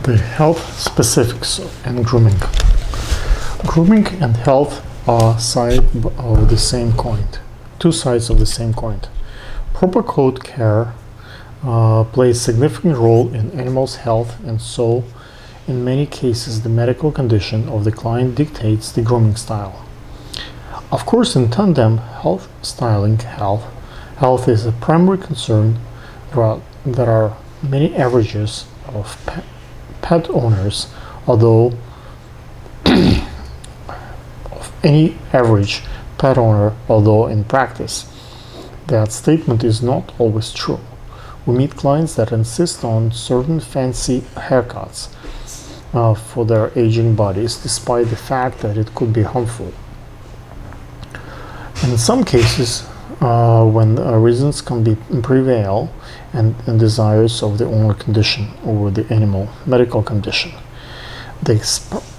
The health specifics in grooming. Grooming and health are two sides of the same coin. Proper coat care plays a significant role in animals' health, and so, in many cases, the medical condition of the client dictates the grooming style. Of course, in tandem, health is a primary concern. There are many averages of pet owners, although in practice that statement is not always true. We meet clients that insist on certain fancy haircuts for their aging bodies, despite the fact that it could be harmful. In some cases, when reasons can prevail and desires of the owner condition over the animal medical condition, the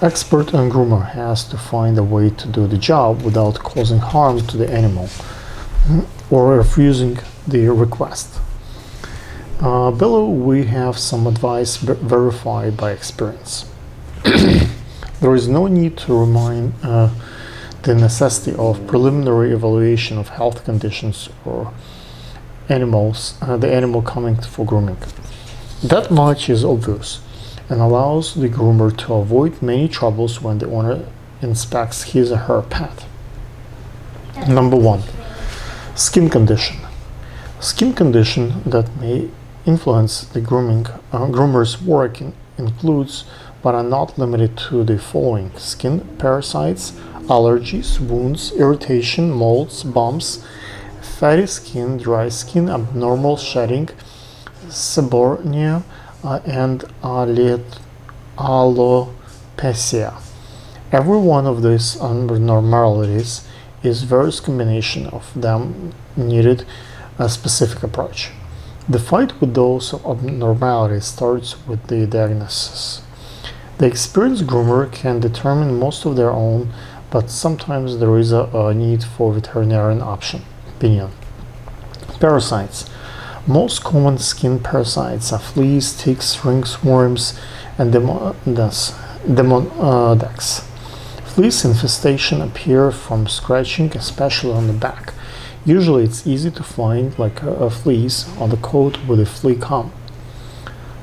expert and groomer has to find a way to do the job without causing harm to the animal or refusing the request. Below we have some advice verified by experience. There is no need to remind the necessity of preliminary evaluation of health conditions or the animal coming for grooming. That much is obvious and allows the groomer to avoid many troubles when the owner inspects his or her pet. Number 1. Skin condition. Skin condition that may influence the groomer's work includes, but are not limited to, the following: skin parasites, allergies, wounds, irritation, molds, bumps, fatty skin, dry skin, abnormal shedding, seborrhea, and alopecia. Every one of these abnormalities is various combination of them needed a specific approach. The fight with those abnormalities starts with the diagnosis. The experienced groomer can determine most of their own, but sometimes there is a need for veterinarian opinion. Parasites. Most common skin parasites are fleas, ticks, ringworms, and demodex. Fleas infestation appear from scratching, especially on the back. Usually it's easy to find fleas on the coat with a flea comb.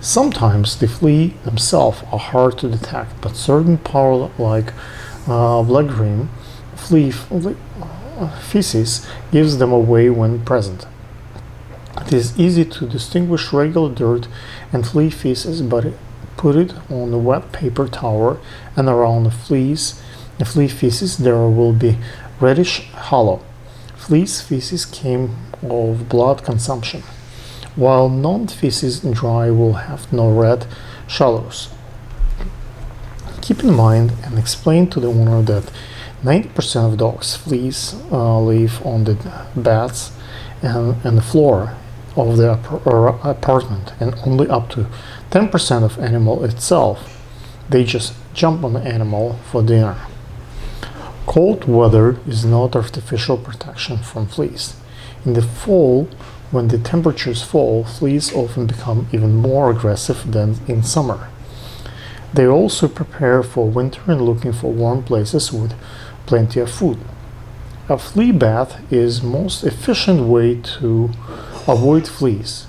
Sometimes the flea themselves are hard to detect, but certain powder like blood-green flea feces gives them away when present. It is easy to distinguish regular dirt and flea feces, but put it on a wet paper towel and around the flea feces there will be reddish hollow. Flea's feces came of blood consumption, while non-feces dry will have no red shallows. Keep in mind and explain to the owner that 90% of dogs' fleas live on the beds and the floor of the apartment, and only up to 10% of animal itself. They just jump on the animal for dinner. Cold weather is not artificial protection from fleas. In the fall, when the temperatures fall, fleas often become even more aggressive than in summer. They also prepare for winter and looking for warm places with plenty of food. A flea bath is most efficient way to avoid fleas.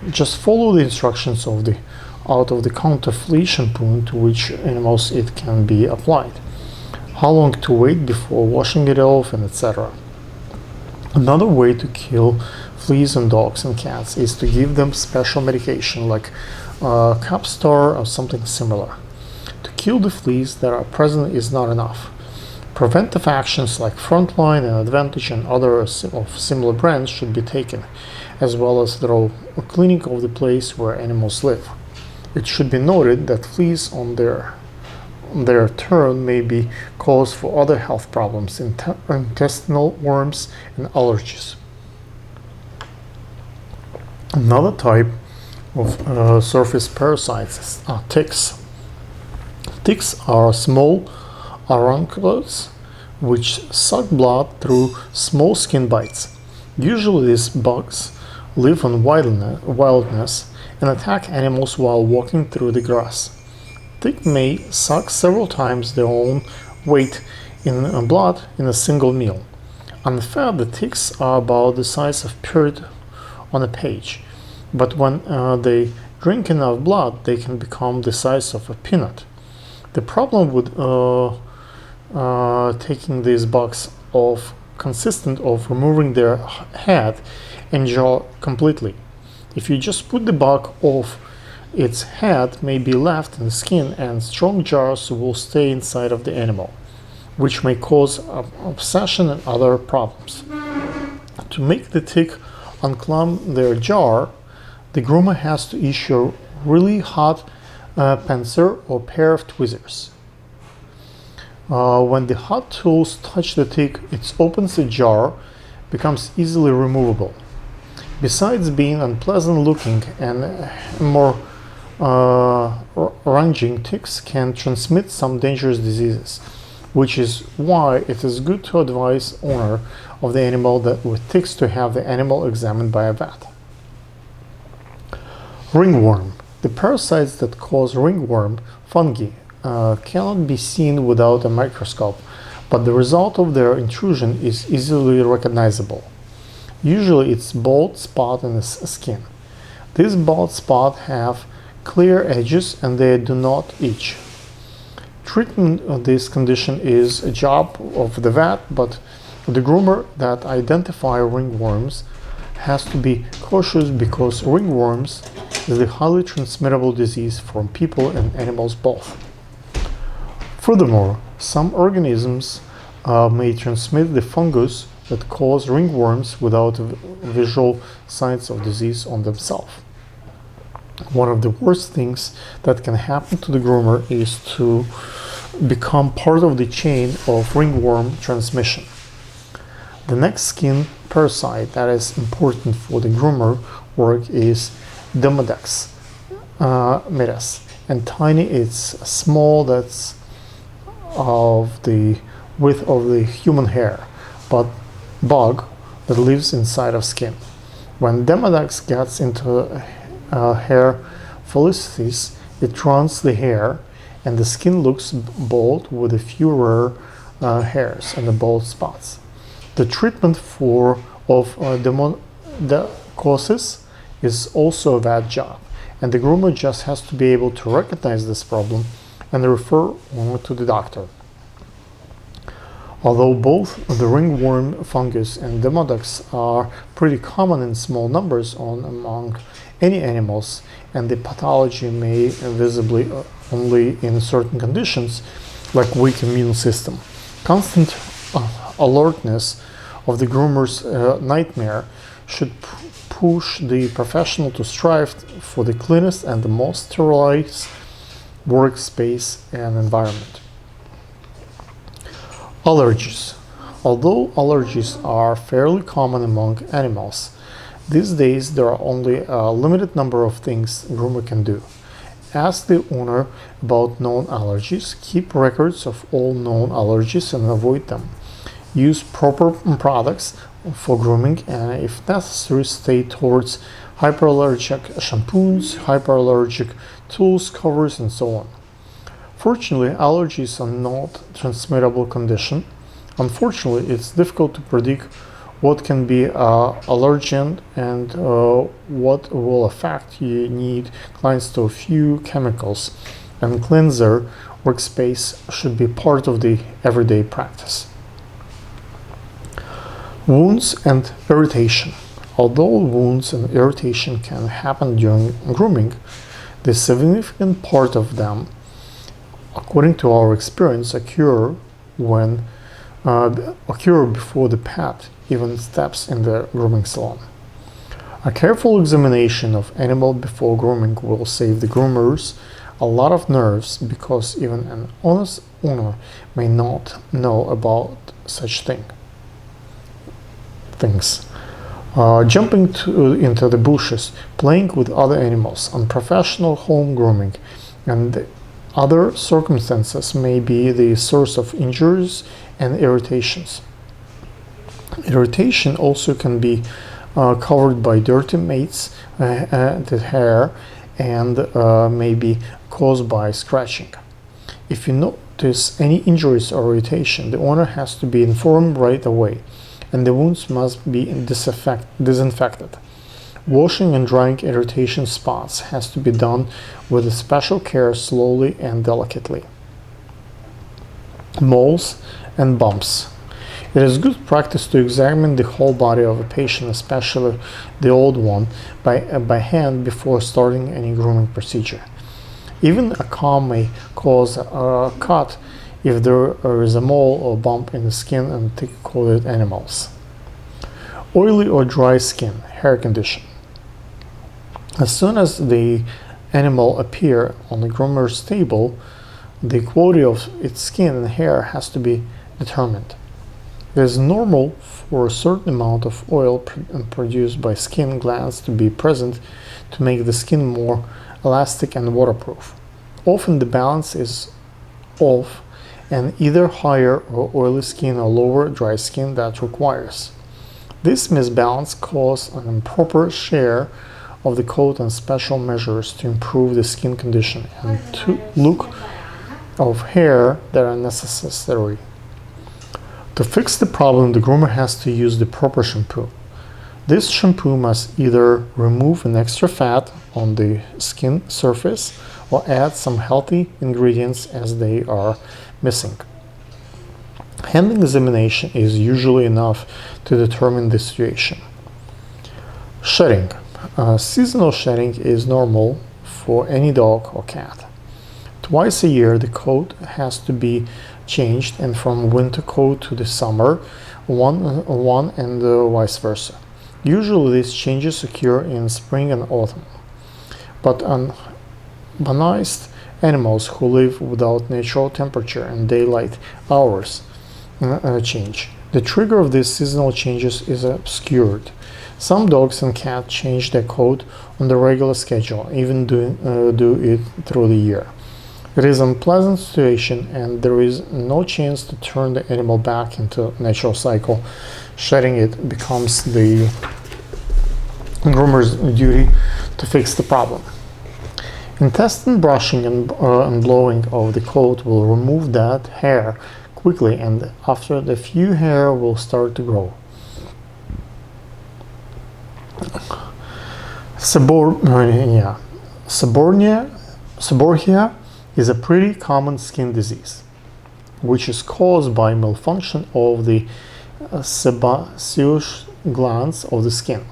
Just follow the instructions of the out-of-the-counter flea shampoo to which animals it can be applied, how long to wait before washing it off, and etc. Another way to kill fleas on dogs and cats is to give them special medication like Capstar or something similar. To kill the fleas that are present is not enough. Preventive actions like Frontline and Advantage and others of similar brands should be taken, as well as thorough cleaning of the place where animals live. It should be noted that fleas on their turn may be cause for other health problems, intestinal worms and allergies. Another type of surface parasites are ticks. Ticks are small arunculates which suck blood through small skin bites. Usually these bugs live on wilderness and attack animals while walking through the grass. Tick may suck several times their own weight in blood in a single meal. Unfed, the ticks are about the size of period on a page, but when they drink enough blood, they can become the size of a peanut. The problem with taking these bugs off consistent of removing their head and jaw completely. If you just put the bug off, its head may be left in the skin and strong jaws will stay inside of the animal, which may cause obsession and other problems. To make the tick unclamp their jar, the groomer has to issue really hot pincer or pair of tweezers. When the hot tools touch the tick, it opens the jar, becomes easily removable. Besides being unpleasant looking and more ranging, ticks can transmit some dangerous diseases, which is why it is good to advise owner of the animal that with ticks to have the animal examined by a vet. Ringworm. The parasites that cause ringworm fungi cannot be seen without a microscope, but the result of their intrusion is easily recognizable. Usually it's bald spot in the skin. These bald spots have clear edges and they do not itch. Treatment of this condition is a job of the vet, but the groomer that identify ringworms has to be cautious because ringworms is a highly transmittable disease from people and animals both. Furthermore, some organisms may transmit the fungus that cause ringworms without visual signs of disease on themselves. One of the worst things that can happen to the groomer is to become part of the chain of ringworm transmission. The next skin parasite that is important for the groomer work is Demodex mitis, and tiny. It's small, that's of the width of the human hair, but bug that lives inside of skin. When Demodex gets into hair follicles, it runs the hair and the skin looks bald with a few rare hairs and the bald spots. The treatment of demodecosis is also a bad job, and the groomer just has to be able to recognize this problem and refer to the doctor. Although both the ringworm fungus and demodex are pretty common in small numbers among any animals, and the pathology may visibly only in certain conditions like weak immune system, constant alertness of the groomer's nightmare should push the professional to strive for the cleanest and the most sterilized workspace and environment. Allergies. Although allergies are fairly common among animals, these days there are only a limited number of things a groomer can do. Ask the owner about known allergies, keep records of all known allergies and avoid them. Use proper products for grooming and if necessary stay towards hyperallergic shampoos, hyperallergic tools, covers and so on. Fortunately, allergies are not a transmittable condition. Unfortunately, it's difficult to predict what can be allergen and what will affect. You need clients to a few chemicals, and cleanser workspace should be part of the everyday practice. Wounds and irritation. Although wounds and irritation can happen during grooming, the significant part of them, according to our experience, occur before the pet even steps in the grooming salon. A careful examination of animal before grooming will save the groomers a lot of nerves because even an honest owner may not know about such things. Jumping into the bushes, playing with other animals, unprofessional home grooming, and other circumstances may be the source of injuries and irritations. Irritation also can be covered by dirty mates, the hair, and may be caused by scratching. If you notice any injuries or irritation, the owner has to be informed right away, and the wounds must be disinfected. Washing and drying irritation spots has to be done with special care, slowly and delicately. Moles and bumps. It is good practice to examine the whole body of a patient, especially the old one, by hand before starting any grooming procedure. Even a comb may cause a cut if there is a mole or bump in the skin in thick-coated animals. Oily or dry skin, hair condition. As soon as the animal appears on the groomer's table, the quality of its skin and hair has to be determined. It is normal for a certain amount of oil produced by skin glands to be present to make the skin more elastic and waterproof. Often the balance is off, and either higher or oily skin or lower dry skin that requires. This misbalance causes an improper share of the coat and special measures to improve the skin condition and to look of hair that are necessary. To fix the problem, the groomer has to use the proper shampoo. This shampoo must either remove an extra fat on the skin surface or add some healthy ingredients as they are missing. Hand examination is usually enough to determine the situation. Shedding. Seasonal shedding is normal for any dog or cat. Twice a year the coat has to be changed, and from winter coat to the summer one and vice versa. Usually these changes occur in spring and autumn, but urbanized animals who live without natural temperature and daylight hours change. The trigger of these seasonal changes is obscured. Some dogs and cats change their coat on the regular schedule, even do it through the year. It is an unpleasant situation, and there is no chance to turn the animal back into a natural cycle. Shedding it becomes the groomer's duty to fix the problem. Intestine brushing and blowing of the coat will remove that hair quickly, and after the few hair will start to grow. Seborrhea is a pretty common skin disease, which is caused by malfunction of the sebaceous glands of the skin.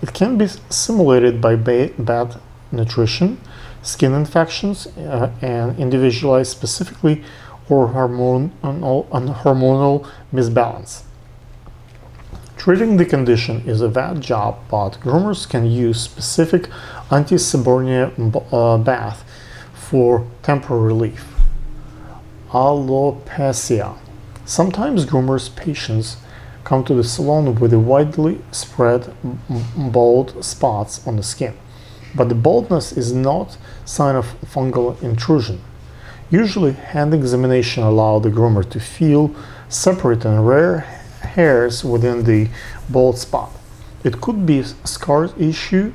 It can be simulated by bad nutrition, skin infections, and individualized specifically, or hormonal misbalance. Treating the condition is a vast job, but groomers can use specific anti-seborrhea bath for temporary relief. Alopecia. Sometimes groomers' patients come to the salon with widely spread bald spots on the skin, but the baldness is not a sign of fungal intrusion. Usually, hand examination allows the groomer to feel separate and rare hairs within the bald spot. It could be scar tissue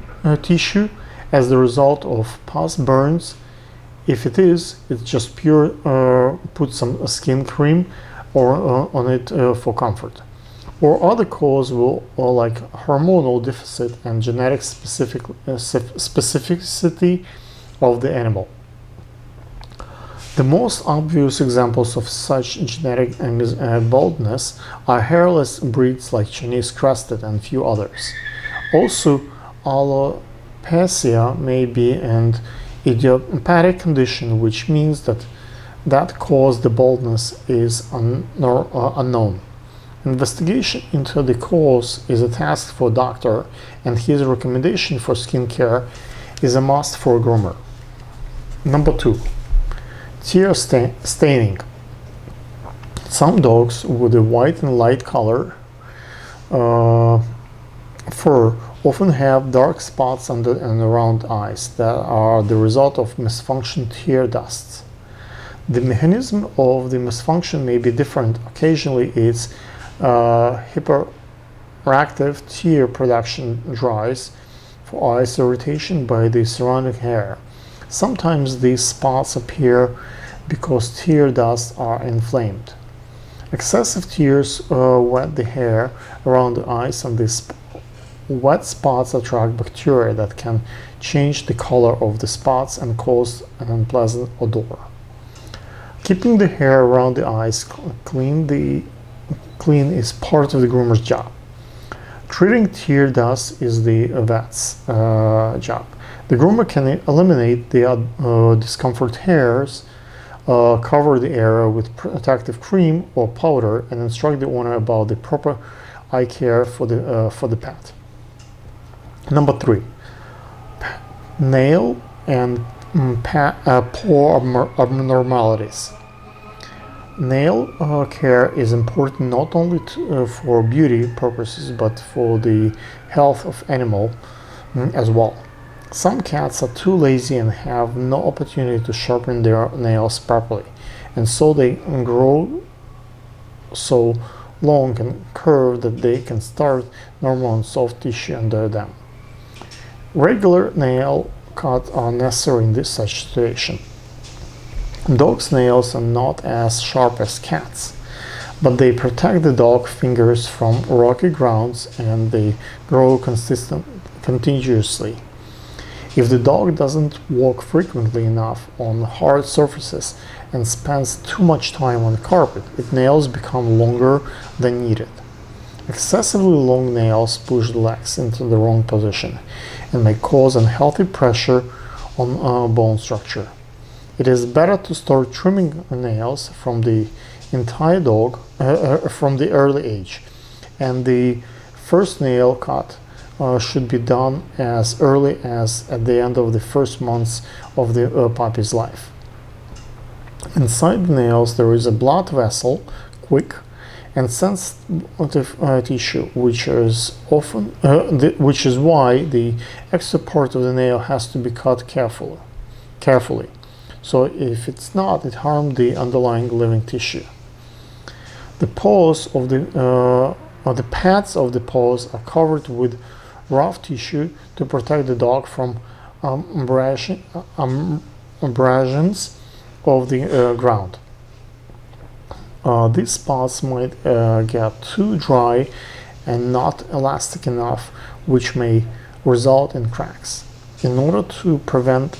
as the result of past burns. If it is, it's just pure, put some skin cream on it for comfort. Or other cause like hormonal deficit and genetic specificity of the animal. The most obvious examples of such genetic baldness are hairless breeds like Chinese crested and few others. Also, alopecia may be an idiopathic condition, which means that cause the baldness is unknown. Investigation into the cause is a task for a doctor, and his recommendation for skin care is a must for a groomer. Number 2. Tear staining. Some dogs with a white and light color fur often have dark spots under and around eyes that are the result of misfunctioned tear ducts. The mechanism of the misfunction may be different. Occasionally it's hyperactive tear production dries for eyes irritation by the surrounding hair. Sometimes these spots appear because tear ducts are inflamed. Excessive tears wet the hair around the eyes, and these wet spots attract bacteria that can change the color of the spots and cause an unpleasant odor. Keeping the hair around the eyes clean is part of the groomer's job. Treating tear dust is the vet's job. The groomer can eliminate the discomfort hairs, cover the area with protective cream or powder, and instruct the owner about the proper eye care for the pet. Number 3, nail and paw abnormalities. Nail care is important not only for beauty purposes but for the health of animal as well. Some cats are too lazy and have no opportunity to sharpen their nails properly, and so they grow so long and curved that they can start normal and soft tissue under them. Regular nail cuts are necessary in such situation. Dogs' nails are not as sharp as cats, but they protect the dog fingers from rocky grounds and they grow continuously. If the dog doesn't walk frequently enough on hard surfaces and spends too much time on the carpet, its nails become longer than needed. Excessively long nails push the legs into the wrong position and may cause unhealthy pressure on bone structure. It is better to start trimming nails from the entire dog from the early age, and the first nail cut should be done as early as at the end of the first months of the puppy's life. Inside the nails there is a blood vessel, quick and sensitive tissue, which is why the extra part of the nail has to be cut carefully. So if it's not, it harms the underlying living tissue. The paws of the pads of the paws are covered with rough tissue to protect the dog from abrasions of the ground. These spots might get too dry and not elastic enough, which may result in cracks. In order to prevent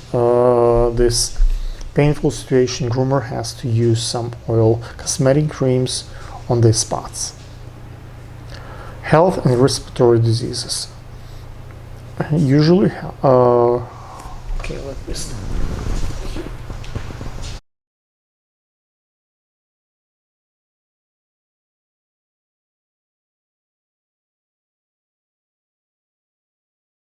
this painful situation, groomer has to use some oil cosmetic creams on these spots. Health and respiratory diseases. Usually, okay, let me start.